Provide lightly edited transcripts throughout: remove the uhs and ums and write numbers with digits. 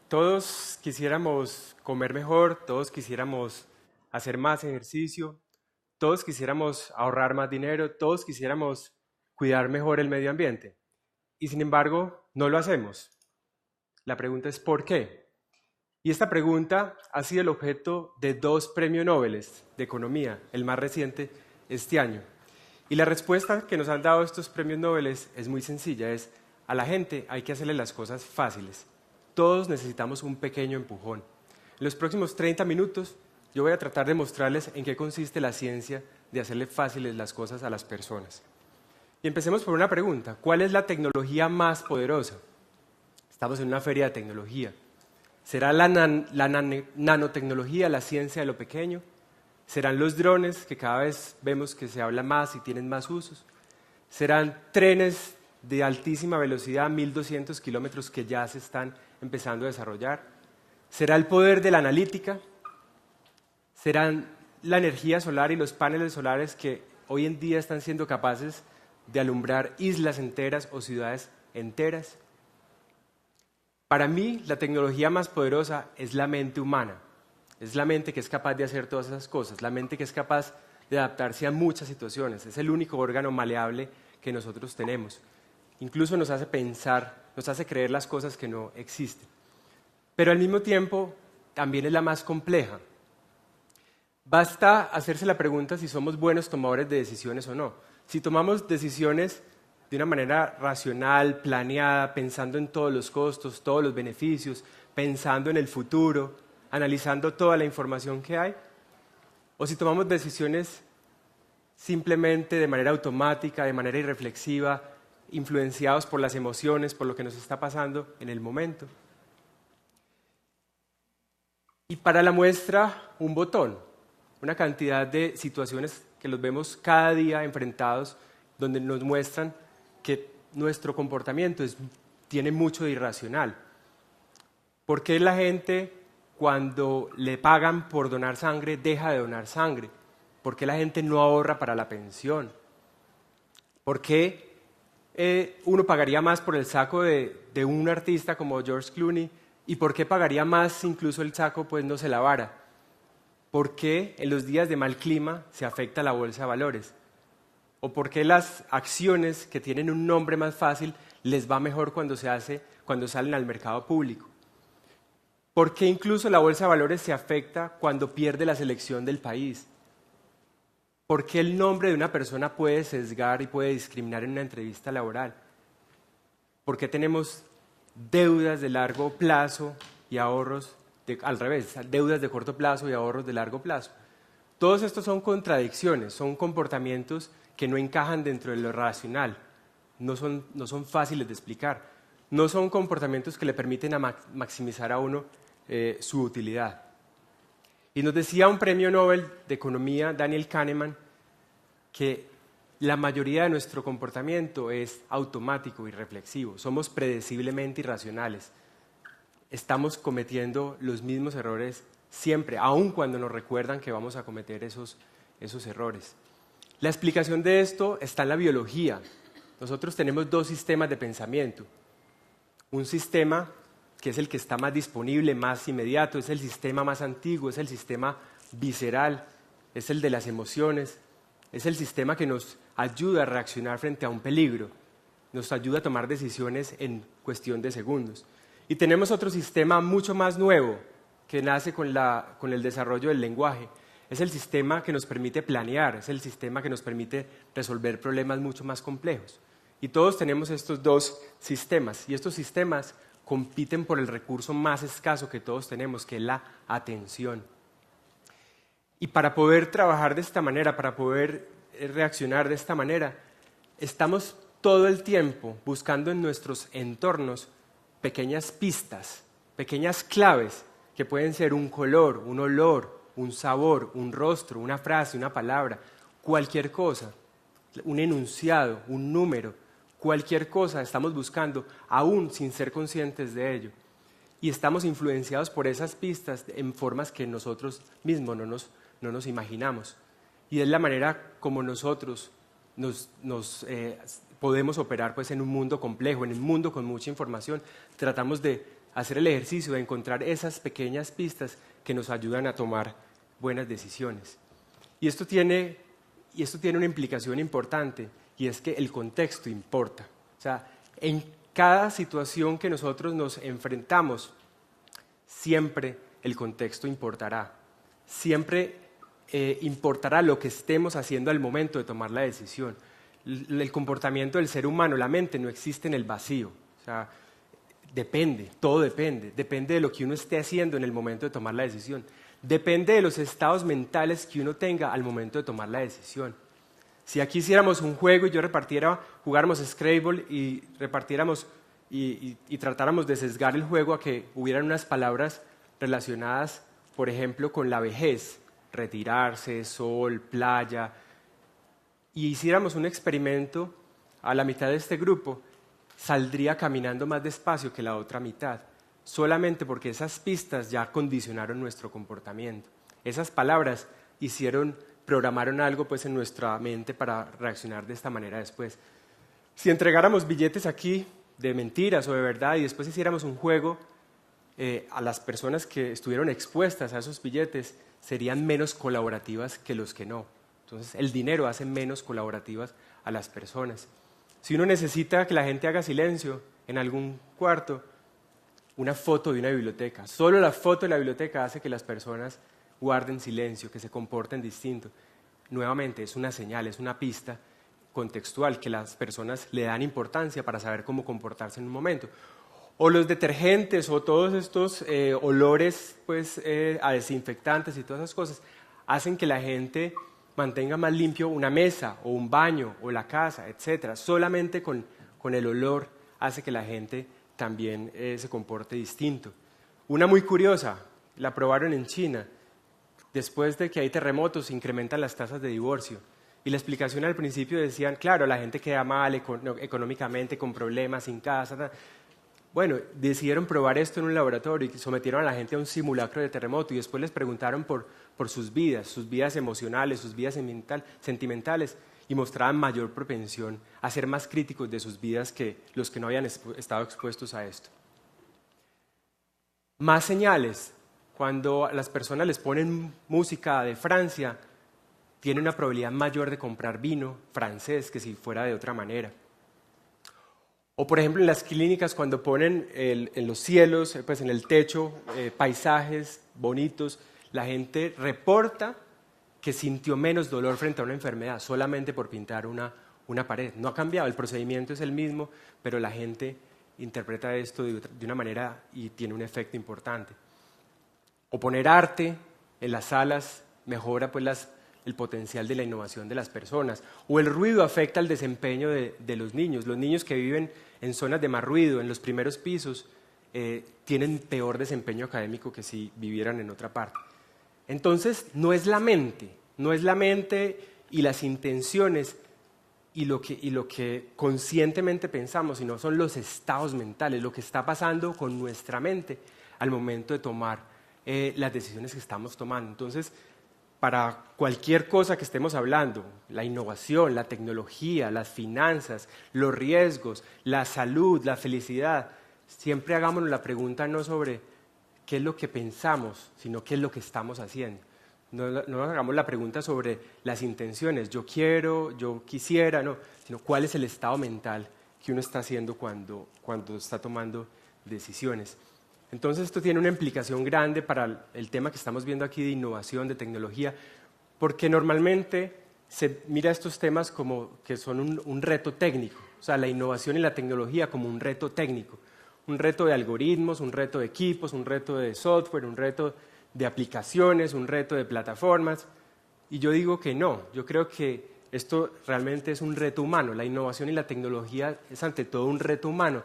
Todos quisiéramos comer mejor, todos quisiéramos hacer más ejercicio, todos quisiéramos ahorrar más dinero, todos quisiéramos cuidar mejor el medio ambiente. Y sin embargo, no lo hacemos. La pregunta es ¿por qué? Y esta pregunta ha sido el objeto de 2 premios Nobel de Economía, el más reciente este año. Y la respuesta que nos han dado estos premios Nobel es muy sencilla, es a la gente hay que hacerle las cosas fáciles. Todos necesitamos un pequeño empujón. En los próximos 30 minutos yo voy a tratar de mostrarles en qué consiste la ciencia de hacerle fáciles las cosas a las personas. Y empecemos por una pregunta, ¿cuál es la tecnología más poderosa? Estamos en una feria de tecnología. ¿Será la nanotecnología, la ciencia de lo pequeño? ¿Serán los drones, que cada vez vemos que se habla más y tienen más usos? ¿Serán trenes de altísima velocidad, 1200 kilómetros, que ya se están empezando a desarrollar? ¿Será el poder de la analítica? ¿Serán la energía solar y los paneles solares que hoy en día están siendo capaces de alumbrar islas enteras o ciudades enteras? Para mí, la tecnología más poderosa es la mente humana. Es la mente que es capaz de hacer todas esas cosas, la mente que es capaz de adaptarse a muchas situaciones. Es el único órgano maleable que nosotros tenemos. Incluso nos hace pensar, nos hace creer las cosas que no existen. Pero al mismo tiempo, también es la más compleja. Basta hacerse la pregunta si somos buenos tomadores de decisiones o no. Si tomamos decisiones de una manera racional, planeada, pensando en todos los costos, todos los beneficios, pensando en el futuro, analizando toda la información que hay, o si tomamos decisiones simplemente de manera automática, de manera irreflexiva, influenciados por las emociones, por lo que nos está pasando en el momento. Y para la muestra, un botón, una cantidad de situaciones que los vemos cada día enfrentados, donde nos muestran que nuestro comportamiento tiene mucho de irracional. ¿Por qué la gente, cuando le pagan por donar sangre, deja de donar sangre? ¿Por qué la gente no ahorra para la pensión? ¿Por qué uno pagaría más por el saco de un artista como George Clooney? ¿Y por qué pagaría más si incluso el saco pues, no se lavara? ¿Por qué en los días de mal clima se afecta la bolsa de valores? ¿O por qué las acciones que tienen un nombre más fácil les va mejor cuando salen al mercado público? ¿Por qué incluso la bolsa de valores se afecta cuando pierde la selección del país? ¿Por qué el nombre de una persona puede sesgar y puede discriminar en una entrevista laboral? ¿Por qué tenemos deudas de largo plazo y ahorros, al revés, deudas de corto plazo y ahorros de largo plazo? Todos estos son contradicciones, son comportamientos que no encajan dentro de lo racional, no son fáciles de explicar, no son comportamientos que le permiten maximizar a uno su utilidad. Y nos decía un premio Nobel de Economía, Daniel Kahneman, que la mayoría de nuestro comportamiento es automático y reflexivo, somos predeciblemente irracionales, estamos cometiendo los mismos errores siempre, aun cuando nos recuerdan que vamos a cometer esos errores. La explicación de esto está en la biología. Nosotros tenemos 2 sistemas de pensamiento. Un sistema que es el que está más disponible, más inmediato, es el sistema más antiguo, es el sistema visceral, es el de las emociones, es el sistema que nos ayuda a reaccionar frente a un peligro, nos ayuda a tomar decisiones en cuestión de segundos. Y tenemos otro sistema mucho más nuevo, que nace con el desarrollo del lenguaje. Es el sistema que nos permite planear, es el sistema que nos permite resolver problemas mucho más complejos. Y todos tenemos estos 2 sistemas, y estos sistemas compiten por el recurso más escaso que todos tenemos, que es la atención. Y para poder trabajar de esta manera, para poder reaccionar de esta manera, estamos todo el tiempo buscando en nuestros entornos pequeñas pistas, pequeñas claves, que pueden ser un color, un olor, un sabor, un rostro, una frase, una palabra, cualquier cosa, un enunciado, un número, cualquier cosa estamos buscando, aún sin ser conscientes de ello. Y estamos influenciados por esas pistas en formas que nosotros mismos no nos imaginamos. Y es la manera como nosotros podemos operar pues, en un mundo complejo, en un mundo con mucha información. Tratamos de hacer el ejercicio de encontrar esas pequeñas pistas que nos ayudan a tomar buenas decisiones. Y esto tiene una implicación importante, y es que el contexto importa. O sea, en cada situación que nosotros nos enfrentamos, siempre el contexto importará. Siempre importará lo que estemos haciendo al momento de tomar la decisión. El comportamiento del ser humano, la mente, no existe en el vacío. O sea, depende, todo depende. Depende de lo que uno esté haciendo en el momento de tomar la decisión. Depende de los estados mentales que uno tenga al momento de tomar la decisión. Si aquí hiciéramos un juego y yo jugáramos Scrabble y repartiéramos y tratáramos de sesgar el juego a que hubieran unas palabras relacionadas, por ejemplo, con la vejez, retirarse, sol, playa, y hiciéramos un experimento, a la mitad de este grupo saldría caminando más despacio que la otra mitad, solamente porque esas pistas ya condicionaron nuestro comportamiento. Esas palabras programaron algo pues, en nuestra mente para reaccionar de esta manera después. Si entregáramos billetes aquí de mentiras o de verdad y después hiciéramos un juego, a las personas que estuvieron expuestas a esos billetes serían menos colaborativas que los que no. Entonces, el dinero hace menos colaborativas a las personas. Si uno necesita que la gente haga silencio en algún cuarto, una foto de una biblioteca. Solo la foto de la biblioteca hace que las personas guarden silencio, que se comporten distinto. Nuevamente, es una señal, es una pista contextual que las personas le dan importancia para saber cómo comportarse en un momento. O los detergentes o todos estos olores pues, a desinfectantes y todas esas cosas hacen que la gente mantenga más limpio una mesa o un baño o la casa, etc. Solamente con el olor hace que la gente también se comporte distinto. Una muy curiosa, la probaron en China. Después de que hay terremotos, se incrementan las tasas de divorcio. Y la explicación al principio decían, claro, la gente queda mal económicamente, con problemas, sin casa. Bueno, decidieron probar esto en un laboratorio y sometieron a la gente a un simulacro de terremoto y después les preguntaron por sus vidas emocionales, sus vidas sentimentales, y mostraban mayor propensión a ser más críticos de sus vidas que los que no habían estado expuestos a esto. Más señales. Cuando a las personas les ponen música de Francia, tienen una probabilidad mayor de comprar vino francés que si fuera de otra manera. O por ejemplo en las clínicas cuando ponen en los cielos, pues en el techo, paisajes bonitos, la gente reporta que sintió menos dolor frente a una enfermedad solamente por pintar una pared. No ha cambiado, el procedimiento es el mismo, pero la gente interpreta esto de una manera y tiene un efecto importante. O poner arte en las salas mejora pues el potencial de la innovación de las personas. O el ruido afecta el desempeño de los niños. Los niños que viven en zonas de más ruido, en los primeros pisos, tienen peor desempeño académico que si vivieran en otra parte. Entonces, no es la mente y las intenciones y lo que conscientemente pensamos, sino son los estados mentales, lo que está pasando con nuestra mente al momento de tomar las decisiones que estamos tomando. Entonces, para cualquier cosa que estemos hablando, la innovación, la tecnología, las finanzas, los riesgos, la salud, la felicidad, siempre hagámonos la pregunta no sobre qué es lo que pensamos, sino qué es lo que estamos haciendo. No nos hagamos la pregunta sobre las intenciones, yo quiero, yo quisiera, no, sino cuál es el estado mental que uno está haciendo cuando está tomando decisiones. Entonces esto tiene una implicación grande para el tema que estamos viendo aquí de innovación, de tecnología, porque normalmente se mira estos temas como que son un reto técnico, o sea, la innovación y la tecnología como un reto técnico, un reto de algoritmos, un reto de equipos, un reto de software, un reto de aplicaciones, un reto de plataformas, y yo digo que no, yo creo que esto realmente es un reto humano, la innovación y la tecnología es ante todo un reto humano,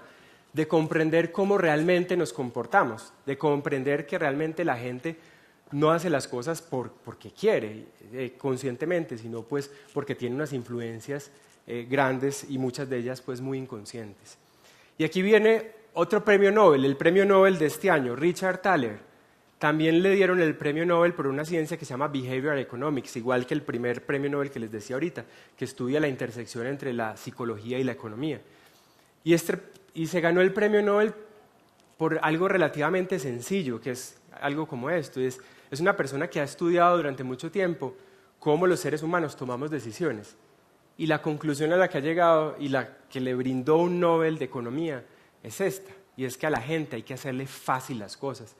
de comprender cómo realmente nos comportamos, de comprender que realmente la gente no hace las cosas porque quiere conscientemente, sino pues porque tiene unas influencias grandes y muchas de ellas pues muy inconscientes. Y aquí viene otro premio Nobel, el premio Nobel de este año, Richard Thaler. También le dieron el premio Nobel por una ciencia que se llama Behavioral Economics, igual que el primer premio Nobel que les decía ahorita, que estudia la intersección entre la psicología y la economía. Y se ganó el premio Nobel por algo relativamente sencillo, que es algo como esto. Es una persona que ha estudiado durante mucho tiempo cómo los seres humanos tomamos decisiones. Y la conclusión a la que ha llegado y la que le brindó un Nobel de Economía es esta, y es que a la gente hay que hacerle fácil las cosas.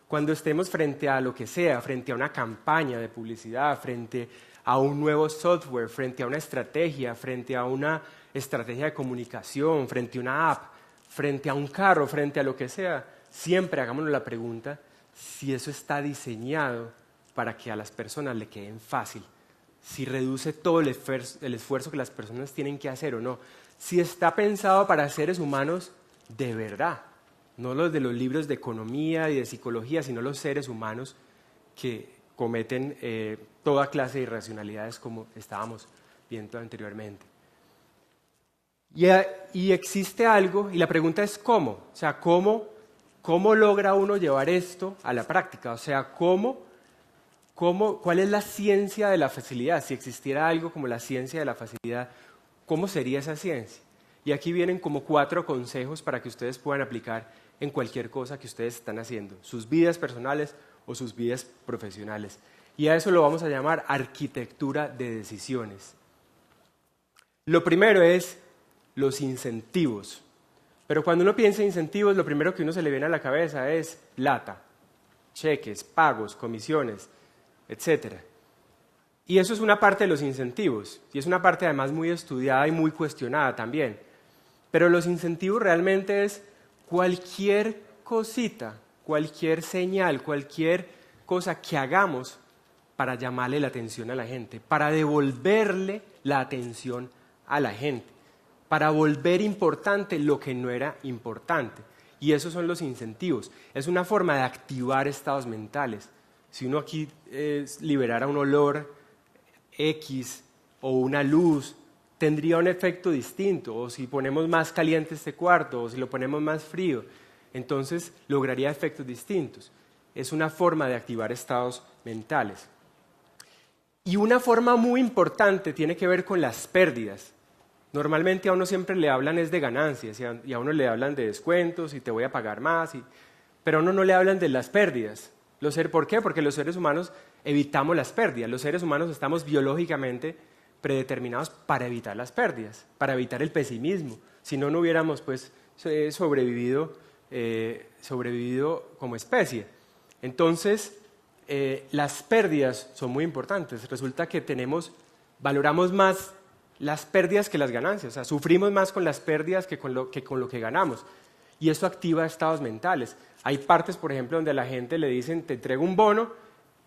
Cuando estemos frente a lo que sea, frente a una campaña de publicidad, frente a un nuevo software, frente a una estrategia, frente a una estrategia de comunicación, frente a una app, frente a un carro, frente a lo que sea, siempre hagámonos la pregunta si eso está diseñado para que a las personas le queden fácil, si reduce todo el esfuerzo que las personas tienen que hacer o no, si está pensado para seres humanos de verdad, no los de los libros de economía y de psicología, sino los seres humanos que cometen toda clase de irracionalidades como estábamos viendo anteriormente. Y existe algo, y la pregunta es ¿cómo? O sea, ¿cómo logra uno llevar esto a la práctica? O sea, ¿cuál es la ciencia de la facilidad? Si existiera algo como la ciencia de la facilidad, ¿cómo sería esa ciencia? Y aquí vienen como 4 consejos para que ustedes puedan aplicar en cualquier cosa que ustedes están haciendo, sus vidas personales o sus vidas profesionales. Y a eso lo vamos a llamar arquitectura de decisiones. Lo primero es los incentivos. Pero cuando uno piensa en incentivos, lo primero que uno se le viene a la cabeza es plata, cheques, pagos, comisiones, etc. Y eso es una parte de los incentivos, y es una parte además muy estudiada y muy cuestionada también. Pero los incentivos realmente es cualquier cosita, cualquier señal, cualquier cosa que hagamos para llamarle la atención a la gente, para devolverle la atención a la gente, para volver importante lo que no era importante. Y esos son los incentivos. Es una forma de activar estados mentales. Si uno aquí liberara un olor X o una luz, tendría un efecto distinto. O si ponemos más caliente este cuarto, o si lo ponemos más frío, entonces lograría efectos distintos. Es una forma de activar estados mentales. Y una forma muy importante tiene que ver con las pérdidas. Normalmente a uno siempre le hablan es de ganancias y a uno le hablan de descuentos y te voy a pagar más, pero a uno no le hablan de las pérdidas. ¿Por qué? Porque los seres humanos evitamos las pérdidas. Los seres humanos estamos biológicamente predeterminados para evitar las pérdidas, para evitar el pesimismo. Si no, no hubiéramos pues, sobrevivido como especie. Entonces, las pérdidas son muy importantes. Resulta que valoramos más las pérdidas que las ganancias, o sea, sufrimos más con las pérdidas que con lo que ganamos. Y eso activa estados mentales. Hay partes, por ejemplo, donde a la gente le dicen, te entrego un bono,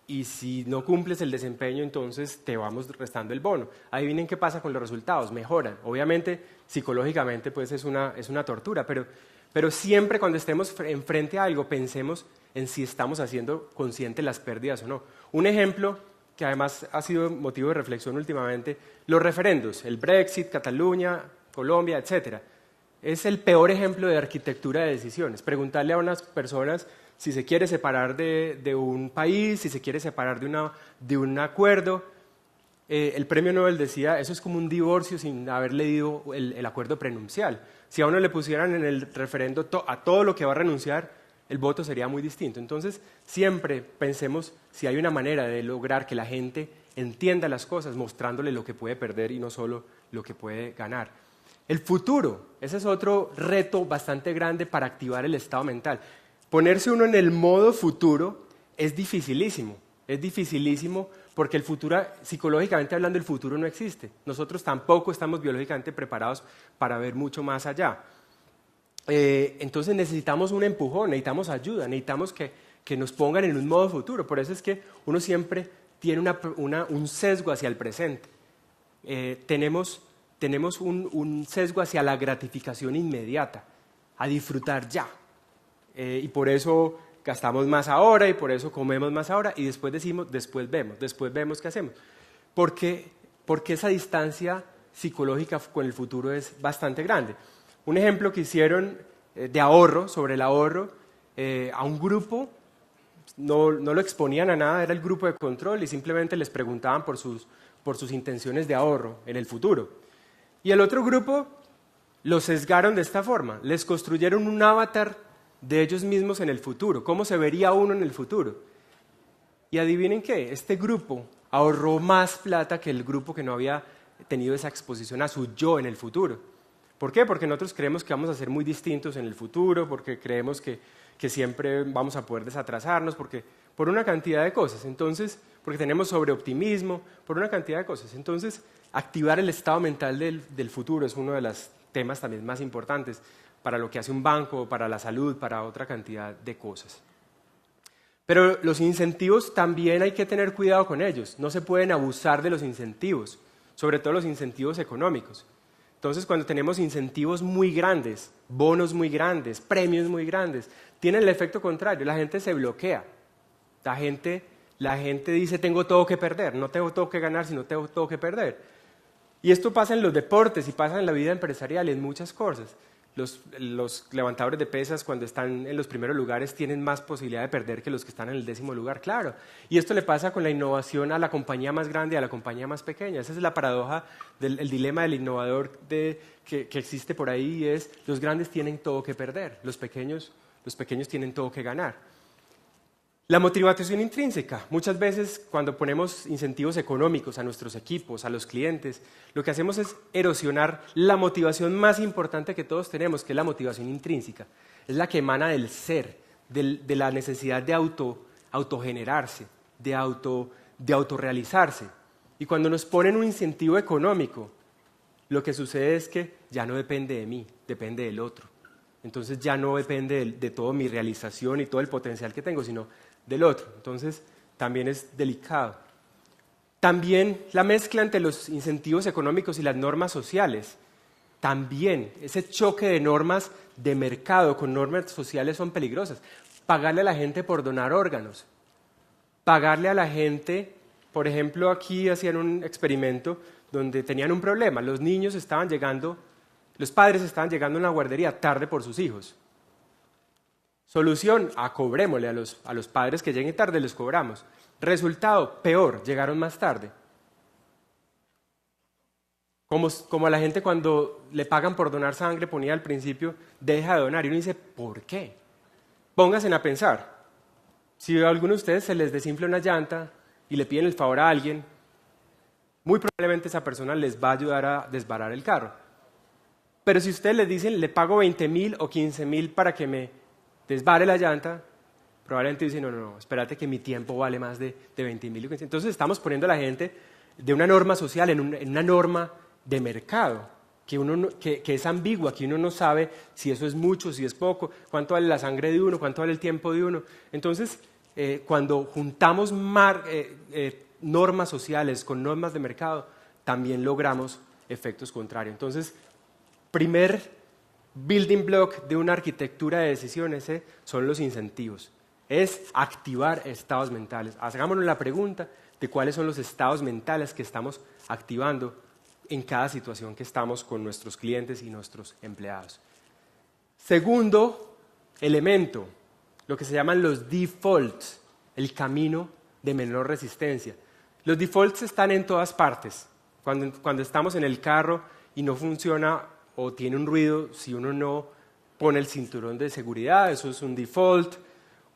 y si no cumples el desempeño, entonces te vamos restando el bono. Adivinen qué pasa con los resultados, mejoran. Obviamente, psicológicamente, pues es una tortura, pero siempre cuando estemos enfrente a algo, pensemos en si estamos haciendo conscientes las pérdidas o no. Un ejemplo que además ha sido motivo de reflexión últimamente, los referendos, el Brexit, Cataluña, Colombia, etc. Es el peor ejemplo de arquitectura de decisiones. Preguntarle a unas personas si se quiere separar de un país, si se quiere separar de un acuerdo. El premio Nobel decía, eso es como un divorcio sin haber leído el acuerdo prenupcial. Si a uno le pusieran en el referendo a todo lo que va a renunciar, el voto sería muy distinto. Entonces, siempre pensemos si hay una manera de lograr que la gente entienda las cosas, mostrándole lo que puede perder y no solo lo que puede ganar. El futuro, ese es otro reto bastante grande para activar el estado mental. Ponerse uno en el modo futuro es dificilísimo porque el futuro, psicológicamente hablando, el futuro no existe. Nosotros tampoco estamos biológicamente preparados para ver mucho más allá. Entonces necesitamos un empujón, necesitamos ayuda, necesitamos que nos pongan en un modo futuro. Por eso es que uno siempre tiene un sesgo hacia el presente. Tenemos un sesgo hacia la gratificación inmediata, a disfrutar ya. Y por eso gastamos más ahora y por eso comemos más ahora y después decimos, después vemos qué hacemos. Porque esa distancia psicológica con el futuro es bastante grande. Un ejemplo que hicieron de ahorro, sobre el ahorro, a un grupo, no lo exponían a nada, era el grupo de control y simplemente les preguntaban por sus intenciones de ahorro en el futuro. Y el otro grupo lo sesgaron de esta forma, les construyeron un avatar de ellos mismos en el futuro, cómo se vería uno en el futuro. Y adivinen qué, este grupo ahorró más plata que el grupo que no había tenido esa exposición a su yo en el futuro. ¿Por qué? Porque nosotros creemos que vamos a ser muy distintos en el futuro, porque creemos que siempre vamos a poder desatrasarnos, por una cantidad de cosas. Entonces, porque tenemos sobreoptimismo, por una cantidad de cosas. Entonces, activar el estado mental del futuro es uno de los temas también más importantes para lo que hace un banco, para la salud, para otra cantidad de cosas. Pero los incentivos también hay que tener cuidado con ellos. No se pueden abusar de los incentivos, sobre todo los incentivos económicos. Entonces, cuando tenemos incentivos muy grandes, bonos muy grandes, premios muy grandes, tienen el efecto contrario, la gente se bloquea. La gente dice, tengo todo que perder, no tengo todo que ganar, sino tengo todo que perder. Y esto pasa en los deportes y pasa en la vida empresarial y en muchas cosas. Los levantadores de pesas, cuando están en los primeros lugares, tienen más posibilidad de perder que los que están en el 10º lugar, claro. Y esto le pasa con la innovación a la compañía más grande y a la compañía más pequeña. Esa es la paradoja el dilema del innovador que existe por ahí, es los grandes tienen todo que perder, los pequeños tienen todo que ganar. La motivación intrínseca. Muchas veces cuando ponemos incentivos económicos a nuestros equipos, a los clientes, lo que hacemos es erosionar la motivación más importante que todos tenemos, que es la motivación intrínseca. Es la que emana del ser, de la necesidad de autogenerarse, de autorrealizarse. Y cuando nos ponen un incentivo económico, lo que sucede es que ya no depende de mí, depende del otro. Entonces ya no depende de toda mi realización y todo el potencial que tengo, sino del otro. Entonces, también es delicado. También la mezcla entre los incentivos económicos y las normas sociales. También ese choque de normas de mercado con normas sociales son peligrosas. Pagarle a la gente por donar órganos. Pagarle a la gente, por ejemplo, aquí hacían un experimento donde tenían un problema. Los padres estaban llegando a una guardería tarde por sus hijos. Solución, cobrémosle a los padres que lleguen tarde, les cobramos. Resultado, peor, llegaron más tarde. Como a la gente cuando le pagan por donar sangre, ponía al principio, deja de donar. Y uno dice, ¿por qué? Pónganse a pensar. Si a alguno de ustedes se les desinfla una llanta y le piden el favor a alguien, muy probablemente esa persona les va a ayudar a desbarar el carro. Pero si ustedes les dicen, le pago 20.000 o 15.000 para que me desbare la llanta, probablemente dicen, no, espérate que mi tiempo vale más de 20.000. Entonces estamos poniendo a la gente de una norma social en una norma de mercado, que es ambigua, que uno no sabe si eso es mucho, si es poco, cuánto vale la sangre de uno, cuánto vale el tiempo de uno. Entonces, cuando juntamos normas sociales con normas de mercado, también logramos efectos contrarios. Entonces, primer building block de una arquitectura de decisiones son los incentivos. Es activar estados mentales. Hagámonos la pregunta de cuáles son los estados mentales que estamos activando en cada situación que estamos con nuestros clientes y nuestros empleados. Segundo elemento, lo que se llaman los defaults, el camino de menor resistencia. Los defaults están en todas partes. Cuando estamos en el carro y no funciona o tiene un ruido, si uno no pone el cinturón de seguridad, eso es un default.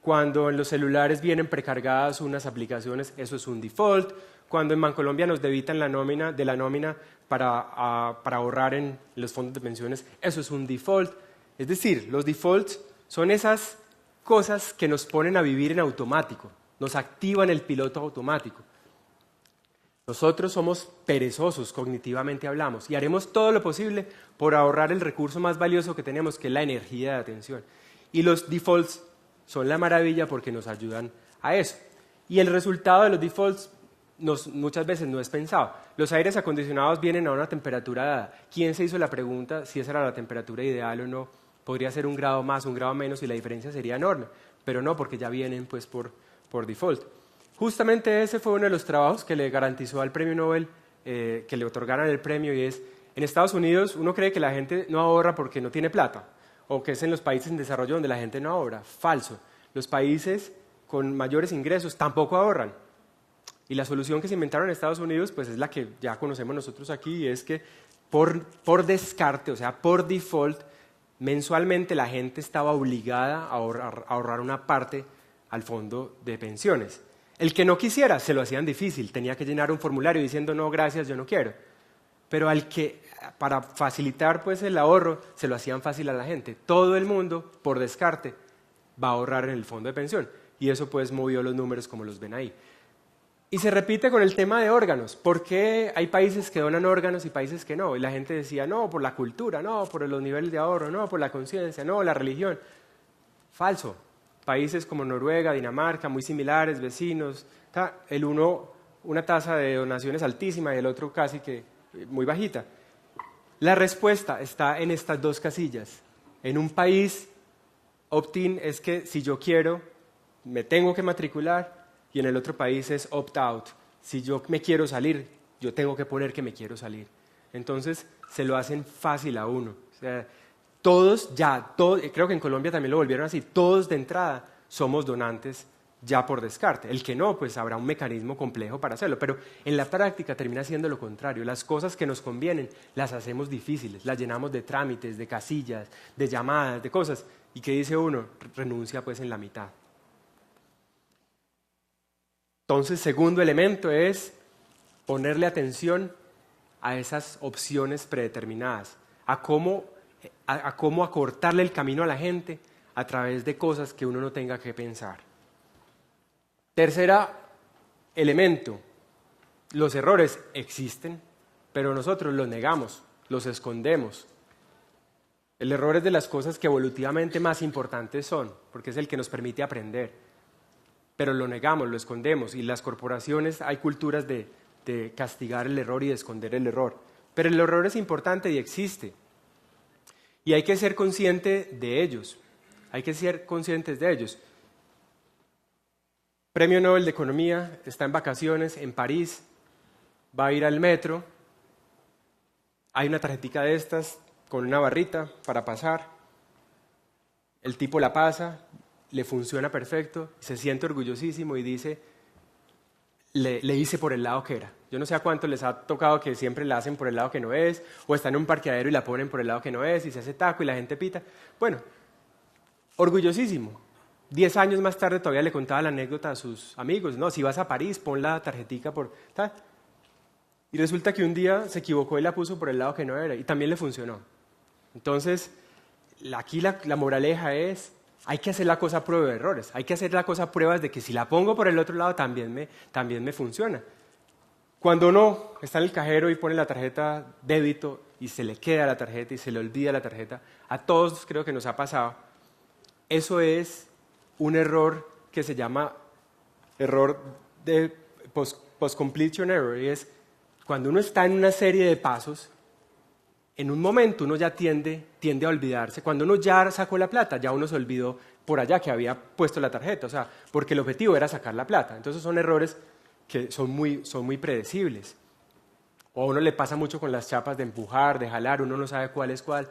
Cuando en los celulares vienen precargadas unas aplicaciones, eso es un default. Cuando en Bancolombia nos debitan la nómina para ahorrar en los fondos de pensiones, eso es un default. Es decir, los defaults son esas cosas que nos ponen a vivir en automático, nos activan el piloto automático. Nosotros somos perezosos, cognitivamente hablamos, y haremos todo lo posible por ahorrar el recurso más valioso que tenemos, que es la energía de atención. Y los defaults son la maravilla porque nos ayudan a eso. Y el resultado de los defaults muchas veces no es pensado. Los aires acondicionados vienen a una temperatura dada. ¿Quién se hizo la pregunta si esa era la temperatura ideal o no? Podría ser 1 grado más, 1 grado menos y la diferencia sería enorme, pero no, porque ya vienen pues por default. Justamente ese fue uno de los trabajos que le garantizó al premio Nobel que le otorgaran el premio, y es, en Estados Unidos uno cree que la gente no ahorra porque no tiene plata, o que es en los países en desarrollo donde la gente no ahorra. Falso. Los países con mayores ingresos tampoco ahorran. Y la solución que se inventaron en Estados Unidos pues es la que ya conocemos nosotros aquí, y es que por descarte, o sea, por default, mensualmente la gente estaba obligada a ahorrar una parte al fondo de pensiones. El que no quisiera, se lo hacían difícil, tenía que llenar un formulario diciendo no, gracias, yo no quiero. Pero para facilitar pues, el ahorro, se lo hacían fácil a la gente. Todo el mundo, por descarte, va a ahorrar en el fondo de pensión. Y eso pues movió los números como los ven ahí. Y se repite con el tema de órganos. ¿Por qué hay países que donan órganos y países que no? Y la gente decía, no, por la cultura, no, por los niveles de ahorro, no, por la conciencia, no, la religión. Falso. Países como Noruega, Dinamarca, muy similares, vecinos, el uno una tasa de donaciones altísima y el otro casi que muy bajita. La respuesta está en estas dos casillas. En un país, opt-in es que si yo quiero, me tengo que matricular, y en el otro país es opt-out. Si yo me quiero salir, yo tengo que poner que me quiero salir. Entonces, se lo hacen fácil a uno. O sea, todos, creo que en Colombia también lo volvieron así, todos de entrada somos donantes ya por descarte. El que no, pues habrá un mecanismo complejo para hacerlo, pero en la práctica termina siendo lo contrario. Las cosas que nos convienen las hacemos difíciles, las llenamos de trámites, de casillas, de llamadas, de cosas. ¿Y qué dice uno? Renuncia pues en la mitad. Entonces, segundo elemento es ponerle atención a esas opciones predeterminadas, a cómo acortarle el camino a la gente a través de cosas que uno no tenga que pensar. Tercer elemento, los errores existen, pero nosotros los negamos, los escondemos. El error es de las cosas que evolutivamente más importantes son, porque es el que nos permite aprender. Pero lo negamos, lo escondemos, y las corporaciones hay culturas de castigar el error y de esconder el error. Pero el error es importante y existe. Y hay que ser consciente de ellos. Hay que ser conscientes de ellos. Premio Nobel de Economía, está en vacaciones en París, va a ir al metro, hay una tarjetita de estas con una barrita para pasar, el tipo la pasa, le funciona perfecto, se siente orgullosísimo y dice, le hice por el lado que era. Yo no sé a cuántos les ha tocado que siempre la hacen por el lado que no es, o están en un parqueadero y la ponen por el lado que no es, y se hace taco y la gente pita. Bueno, orgullosísimo. 10 años más tarde todavía le contaba la anécdota a sus amigos, no, si vas a París, pon la tarjetica por tal. Y resulta que un día se equivocó y la puso por el lado que no era, y también le funcionó. Entonces, aquí la moraleja es, hay que hacer la cosa a prueba de errores, hay que hacer la cosa a pruebas de que si la pongo por el otro lado también me funciona. Cuando uno está en el cajero y pone la tarjeta débito y se le queda la tarjeta y se le olvida la tarjeta, a todos creo que nos ha pasado, eso es un error que se llama error de post-completion error, y es cuando uno está en una serie de pasos, en un momento uno ya tiende a olvidarse. Cuando uno ya sacó la plata, ya uno se olvidó por allá que había puesto la tarjeta, o sea, porque el objetivo era sacar la plata. Entonces son errores que son muy predecibles. O a uno le pasa mucho con las chapas de empujar, de jalar, uno no sabe cuál es cuál.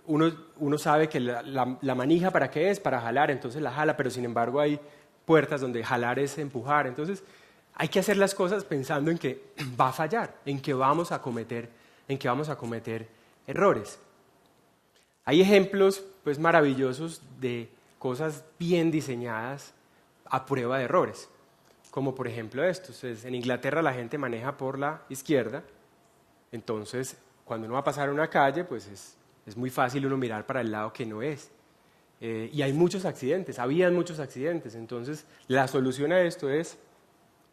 Uno sabe que la manija para qué es, para jalar, entonces la jala, pero sin embargo hay puertas donde jalar es empujar. Entonces hay que hacer las cosas pensando en que va a fallar, en que vamos a cometer errores. Hay ejemplos pues, maravillosos de cosas bien diseñadas a prueba de errores, como por ejemplo estos. En Inglaterra la gente maneja por la izquierda, entonces cuando uno va a pasar una calle, pues es muy fácil uno mirar para el lado que no es. Y hay muchos accidentes, habían muchos accidentes, entonces la solución a esto es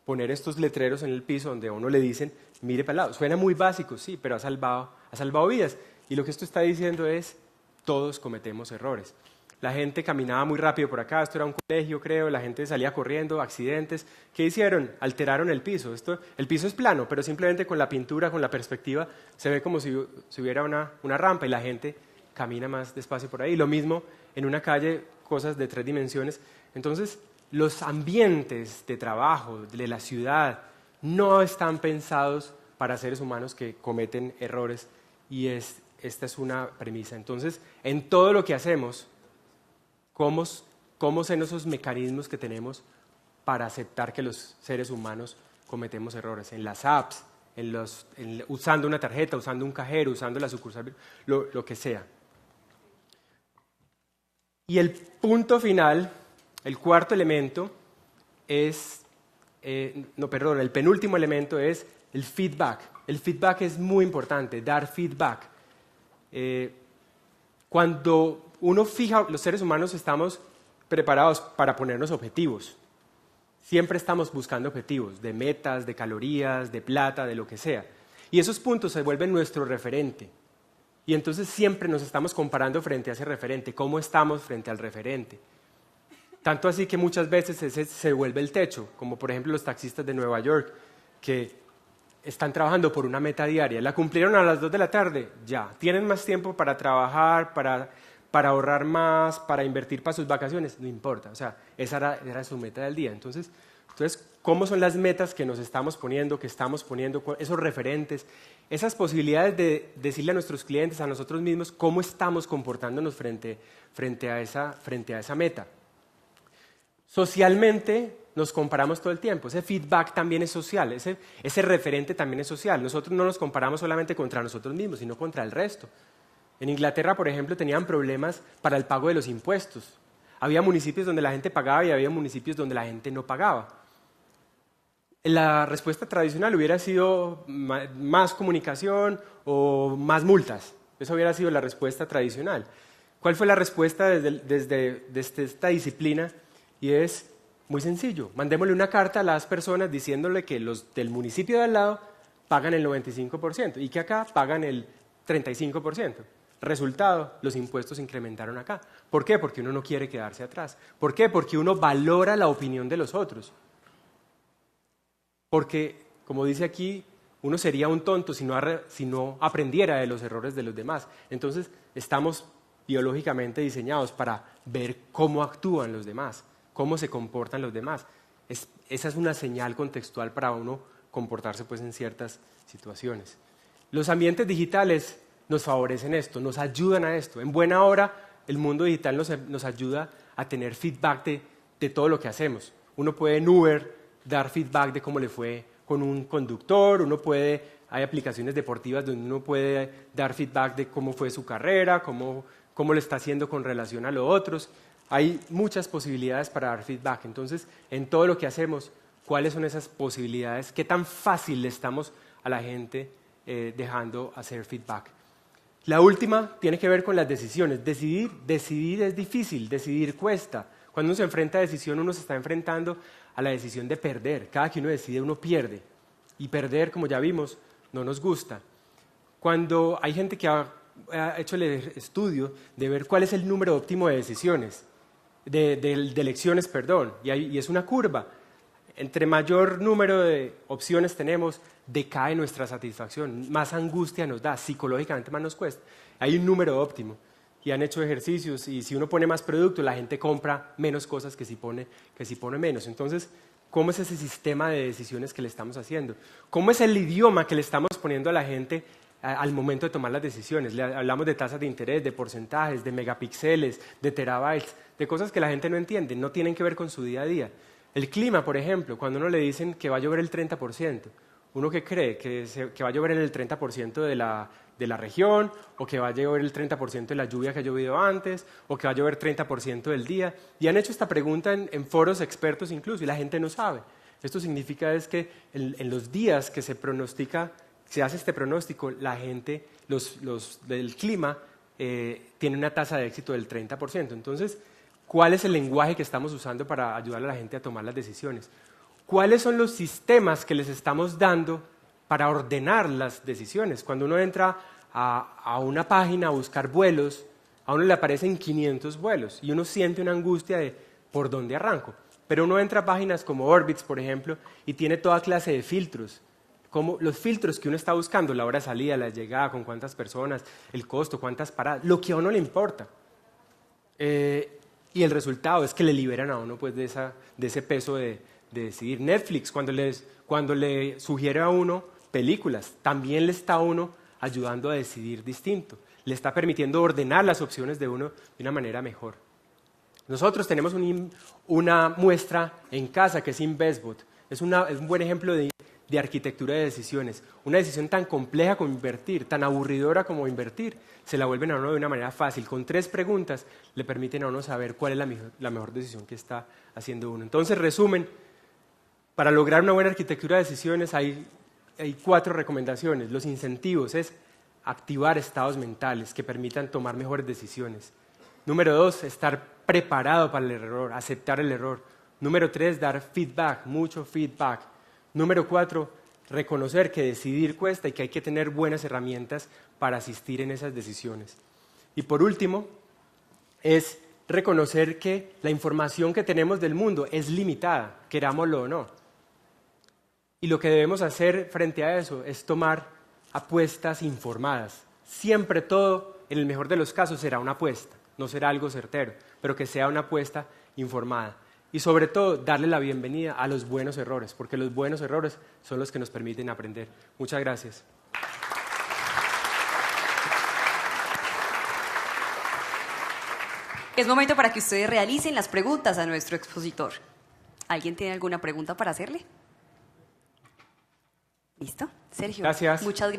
poner estos letreros en el piso donde a uno le dicen, mire para el lado. Suena muy básico, sí, pero ha salvado vidas. Y lo que esto está diciendo es, todos cometemos errores. La gente caminaba muy rápido por acá, esto era un colegio, creo, la gente salía corriendo, accidentes. ¿Qué hicieron? Alteraron el piso. El piso es plano, pero simplemente con la pintura, con la perspectiva, se ve como si hubiera una rampa y la gente camina más despacio por ahí. Lo mismo en una calle, cosas de 3 dimensiones. Entonces, los ambientes de trabajo de la ciudad no están pensados para seres humanos que cometen errores y esta es una premisa. Entonces, en todo lo que hacemos, ¿cómo son esos mecanismos que tenemos para aceptar que los seres humanos cometemos errores? En las apps, usando una tarjeta, usando un cajero, usando la sucursal, lo que sea. Y el punto final, el cuarto elemento es, el penúltimo elemento es el feedback. El feedback es muy importante, dar feedback. Cuando uno fija, los seres humanos estamos preparados para ponernos objetivos. Siempre estamos buscando objetivos, de metas, de calorías, de plata, de lo que sea. Y esos puntos se vuelven nuestro referente. Y entonces siempre nos estamos comparando frente a ese referente, cómo estamos frente al referente. Tanto así que muchas veces ese se vuelve el techo, como por ejemplo los taxistas de Nueva York, que están trabajando por una meta diaria. ¿La cumplieron a las 2 de la tarde? Ya. ¿Tienen más tiempo para trabajar, para ahorrar más, para invertir para sus vacaciones? No importa. O sea, esa era su meta del día. Entonces, ¿cómo son las metas que nos estamos poniendo, esos referentes, esas posibilidades de decirle a nuestros clientes, a nosotros mismos, cómo estamos comportándonos frente a esa meta? Socialmente nos comparamos todo el tiempo, ese feedback también es social, ese referente también es social. Nosotros no nos comparamos solamente contra nosotros mismos, sino contra el resto. En Inglaterra, por ejemplo, tenían problemas para el pago de los impuestos. Había municipios donde la gente pagaba y había municipios donde la gente no pagaba. La respuesta tradicional hubiera sido más comunicación o más multas. Esa hubiera sido la respuesta tradicional. ¿Cuál fue la respuesta desde esta disciplina? Y es muy sencillo. Mandémosle una carta a las personas diciéndole que los del municipio de al lado pagan el 95% y que acá pagan el 35%. Resultado, los impuestos se incrementaron acá. ¿Por qué? Porque uno no quiere quedarse atrás. ¿Por qué? Porque uno valora la opinión de los otros. Porque, como dice aquí, uno sería un tonto si no aprendiera de los errores de los demás. Entonces, estamos biológicamente diseñados para ver cómo actúan los demás, cómo se comportan los demás. Esa es una señal contextual para uno comportarse pues, en ciertas situaciones. Los ambientes digitales nos favorecen esto, nos ayudan a esto. En buena hora, el mundo digital nos ayuda a tener feedback de todo lo que hacemos. Uno puede en Uber dar feedback de cómo le fue con un conductor, hay aplicaciones deportivas donde uno puede dar feedback de cómo fue su carrera, cómo lo está haciendo con relación a los otros. Hay muchas posibilidades para dar feedback. Entonces, en todo lo que hacemos, ¿cuáles son esas posibilidades? ¿Qué tan fácil le estamos a la gente dejando hacer feedback? La última tiene que ver con las decisiones. Decidir es difícil, decidir cuesta. Cuando uno se enfrenta a decisión, uno se está enfrentando a la decisión de perder. Cada que uno decide, uno pierde. Y perder, como ya vimos, no nos gusta. Cuando hay gente que ha hecho el estudio de ver cuál es el número óptimo de decisiones, de elecciones, perdón, y es una curva. Entre mayor número de opciones tenemos, decae nuestra satisfacción, más angustia nos da, psicológicamente más nos cuesta. Hay un número óptimo y han hecho ejercicios y si uno pone más producto, la gente compra menos cosas que si pone menos. Entonces, ¿cómo es ese sistema de decisiones que le estamos haciendo? ¿Cómo es el idioma que le estamos poniendo a la gente al momento de tomar las decisiones? Le hablamos de tasas de interés, de porcentajes, de megapíxeles, de terabytes, de cosas que la gente no entiende, no tienen que ver con su día a día. El clima, por ejemplo, cuando uno le dicen que va a llover el 30%, ¿uno qué cree? ¿Que va a llover en el 30% de la región? ¿O que va a llover el 30% de la lluvia que ha llovido antes? ¿O que va a llover 30% del día? Y han hecho esta pregunta en foros expertos incluso, y la gente no sabe. Esto significa es que en los días que se hace este pronóstico, la gente, los del clima, tiene una tasa de éxito del 30%. Entonces, ¿cuál es el lenguaje que estamos usando para ayudar a la gente a tomar las decisiones? ¿Cuáles son los sistemas que les estamos dando para ordenar las decisiones? Cuando uno entra a una página a buscar vuelos, a uno le aparecen 500 vuelos y uno siente una angustia de ¿por dónde arranco? Pero uno entra a páginas como Orbitz, por ejemplo, y tiene toda clase de filtros. Como los filtros que uno está buscando, la hora de salida, la llegada, con cuántas personas, el costo, cuántas paradas, lo que a uno le importa. Y el resultado es que le liberan a uno pues, de ese peso de decidir. Netflix, cuando le sugiere a uno películas, también le está a uno ayudando a decidir distinto. Le está permitiendo ordenar las opciones de uno de una manera mejor. Nosotros tenemos una muestra en casa que es InvestBot. Es un buen ejemplo de de arquitectura de decisiones. Una decisión tan compleja como invertir, tan aburridora como invertir, se la vuelven a uno de una manera fácil. Con 3 preguntas le permiten a uno saber cuál es la mejor decisión que está haciendo uno. Entonces, resumen, para lograr una buena arquitectura de decisiones hay 4 recomendaciones. Los incentivos es activar estados mentales que permitan tomar mejores decisiones. Número 2, estar preparado para el error, aceptar el error. Número 3, dar feedback, mucho feedback. Número 4, reconocer que decidir cuesta y que hay que tener buenas herramientas para asistir en esas decisiones. Y por último, es reconocer que la información que tenemos del mundo es limitada, querámoslo o no. Y lo que debemos hacer frente a eso es tomar apuestas informadas. Siempre todo, en el mejor de los casos, será una apuesta, no será algo certero, pero que sea una apuesta informada. Y sobre todo, darle la bienvenida a los buenos errores, porque los buenos errores son los que nos permiten aprender. Muchas gracias. Es momento para que ustedes realicen las preguntas a nuestro expositor. ¿Alguien tiene alguna pregunta para hacerle? ¿Listo? Sergio, gracias. Muchas gracias.